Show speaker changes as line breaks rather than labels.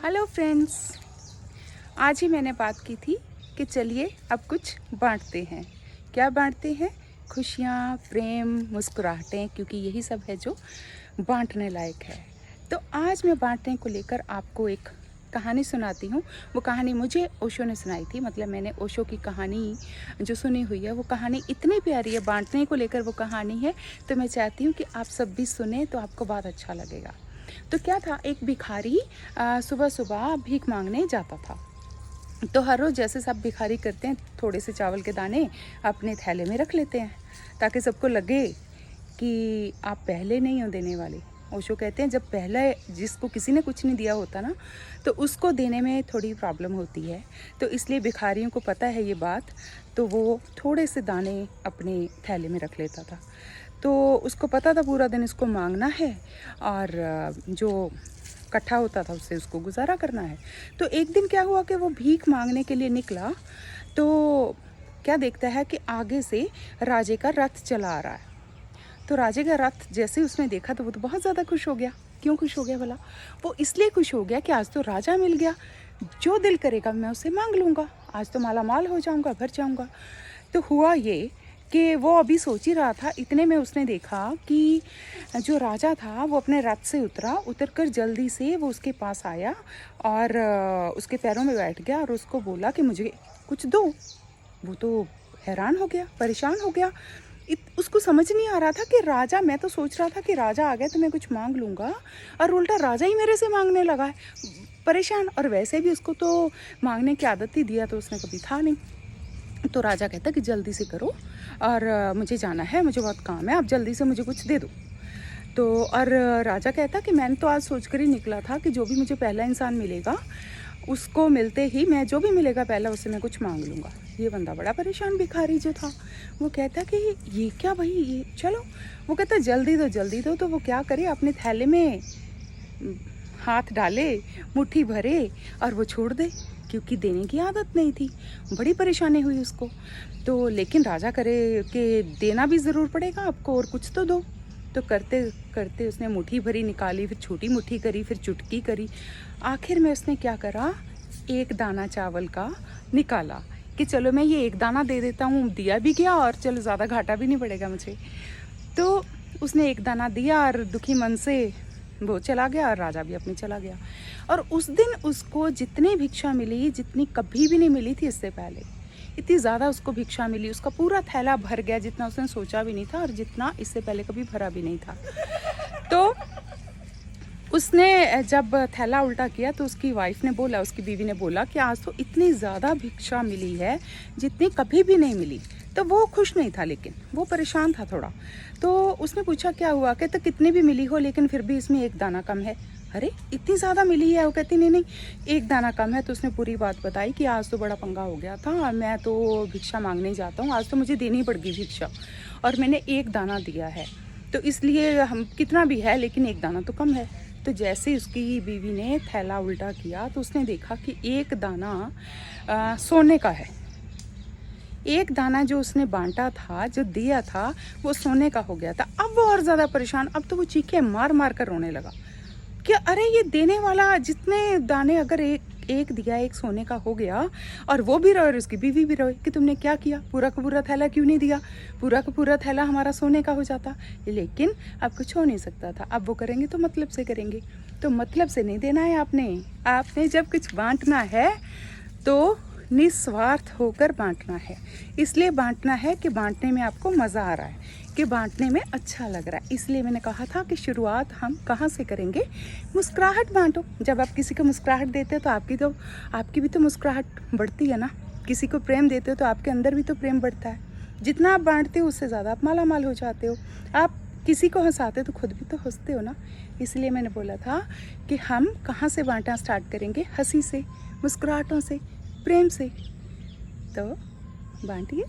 Hello friends, आज ही मैंने बात की थी कि चलिए अब कुछ बांटते हैं। क्या बांटते हैं? खुशियाँ, प्रेम, मुस्कुराहटें, क्योंकि यही सब है जो बांटने लायक है। तो आज मैं बांटने को लेकर आपको एक कहानी सुनाती हूँ। वो कहानी मुझे ओशो ने सुनाई थी, मतलब मैंने ओशो की कहानी जो सुनी हुई है वो कहानी इतनी प्यारी है, बांटने को लेकर वो कहानी है। तो मैं चाहती हूँ कि आप सब भी सुने तो आपको बहुत अच्छा लगेगा। तो क्या था, एक भिखारी सुबह सुबह भीख मांगने जाता था। तो हर रोज़ जैसे सब भिखारी करते हैं, थोड़े से चावल के दाने अपने थैले में रख लेते हैं ताकि सबको लगे कि आप पहले नहीं हो देने वाले। ओशो कहते हैं जब पहले जिसको किसी ने कुछ नहीं दिया होता ना, तो उसको देने में थोड़ी प्रॉब्लम होती है। तो इसलिए भिखारियों को पता है ये बात, तो वो थोड़े से दाने अपने थैले में रख लेता था। तो उसको पता था पूरा दिन इसको मांगना है और जो इकट्ठा होता था उससे उसको गुजारा करना है। तो एक दिन क्या हुआ कि वो भीख मांगने के लिए निकला, तो क्या देखता है कि आगे से राजे का रथ चला आ रहा है। तो राजे का रथ जैसे उसने देखा तो वो तो बहुत ज़्यादा खुश हो गया। क्यों खुश हो गया भला? वो इसलिए खुश हो गया कि आज तो राजा मिल गया, जो दिल करेगा मैं उससे मांग लूँगा, आज तो माला माल हो जाऊँगा, भर जाऊँगा। तो हुआ ये कि वो अभी सोच ही रहा था, इतने में उसने देखा कि जो राजा था वो अपने रथ से उतरकर जल्दी से वो उसके पास आया और उसके पैरों में बैठ गया और उसको बोला कि मुझे कुछ दो। वो तो हैरान हो गया, परेशान हो गया। उसको समझ नहीं आ रहा था कि राजा, मैं तो सोच रहा था कि राजा आ गया तो मैं कुछ मांग लूँगा और उल्टा राजा ही मेरे से मांगने लगा है। परेशान, और वैसे भी उसको तो मांगने की आदत ही, दिया तो उसने कभी था नहीं। तो राजा कहता कि जल्दी से करो और मुझे जाना है, मुझे बहुत काम है, आप जल्दी से मुझे कुछ दे दो। तो और राजा कहता कि मैंने तो आज सोचकर ही निकला था कि जो भी मुझे पहला इंसान मिलेगा उसको मिलते ही मैं जो भी मिलेगा पहला उससे मैं कुछ मांग लूँगा। ये बंदा बड़ा परेशान भिखारी जो था, वो कहता कि ये क्या भाई, ये चलो। वो कहता जल्दी दो। तो वो क्या करे, अपने थैले में हाथ डाले, मुट्ठी भरे और वो छोड़ दे, क्योंकि देने की आदत नहीं थी। बड़ी परेशानी हुई उसको। तो लेकिन राजा करे कि देना भी ज़रूर पड़ेगा आपको और कुछ तो दो। तो करते करते उसने मुट्ठी भरी निकाली, फिर छोटी मुट्ठी करी, फिर चुटकी करी। आखिर में उसने क्या करा, एक दाना चावल का निकाला कि चलो मैं ये एक दाना दे देता हूँ, दिया भी गया और चलो ज़्यादा घाटा भी नहीं पड़ेगा मुझे। तो उसने एक दाना दिया और दुखी मन से वो चला गया और राजा भी अपने चला गया। और उस दिन उसको जितनी भिक्षा मिली, जितनी कभी भी नहीं मिली थी इससे पहले, इतनी ज़्यादा उसको भिक्षा मिली। उसका पूरा थैला भर गया, जितना उसने सोचा भी नहीं था और जितना इससे पहले कभी भरा भी नहीं था। तो उसने जब थैला उल्टा किया तो उसकी वाइफ ने बोला, उसकी बीवी ने बोला कि आज तो इतनी ज़्यादा भिक्षा मिली है जितनी कभी भी नहीं मिली। तो वो खुश नहीं था, लेकिन वो परेशान था थोड़ा। तो उसने पूछा क्या हुआ? कहते कितनी भी मिली हो लेकिन फिर भी इसमें एक दाना कम है। अरे इतनी ज़्यादा मिली है? वो कहती नहीं एक दाना कम है। तो उसने पूरी बात बताई कि आज तो बड़ा पंगा हो गया था, मैं तो भिक्षा मांगने जाता हूँ, आज तो मुझे देनी पड़ गई भिक्षा और मैंने एक दाना दिया है, तो इसलिए हम कितना भी है लेकिन एक दाना तो कम है। तो जैसे उसकी बीवी ने थैला उल्टा किया तो उसने देखा कि एक दाना सोने का है। एक दाना जो उसने बांटा था, जो दिया था, वो सोने का हो गया था। अब वो और ज़्यादा परेशान, अब तो वो चीखें मार मार कर रोने लगा कि अरे ये देने वाला, जितने दाने अगर एक दिया, एक सोने का हो गया और वो भी रोए और उसकी बीवी भी रोए कि तुमने क्या किया, पूरा का पूरा थैला क्यों नहीं दिया, पूरा का पूरा थैला हमारा सोने का हो जाता। लेकिन अब कुछ हो नहीं सकता था, अब वो करेंगे तो मतलब से करेंगे। तो मतलब से नहीं देना है आपने जब कुछ बांटना है तो निस्वार्थ होकर बांटना है। इसलिए बांटना है कि बांटने में आपको मज़ा आ रहा है, कि बांटने में अच्छा लग रहा है। इसलिए मैंने कहा था कि शुरुआत हम कहाँ से करेंगे? मुस्कुराहट बांटो। जब आप किसी को मुस्कुराहट देते हो तो आपकी भी तो मुस्कुराहट बढ़ती है ना। किसी को प्रेम देते हो तो आपके अंदर भी तो प्रेम बढ़ता है। जितना आप बांटते हो उससे ज़्यादा आप माला माल हो जाते हो। आप किसी को हंसाते हो तो खुद भी तो हंसते हो ना। इसलिए मैंने बोला था कि हम कहाँ से बांटना स्टार्ट करेंगे? हंसी से, मुस्कुराहटों से, प्रेम से। तो बांटिए।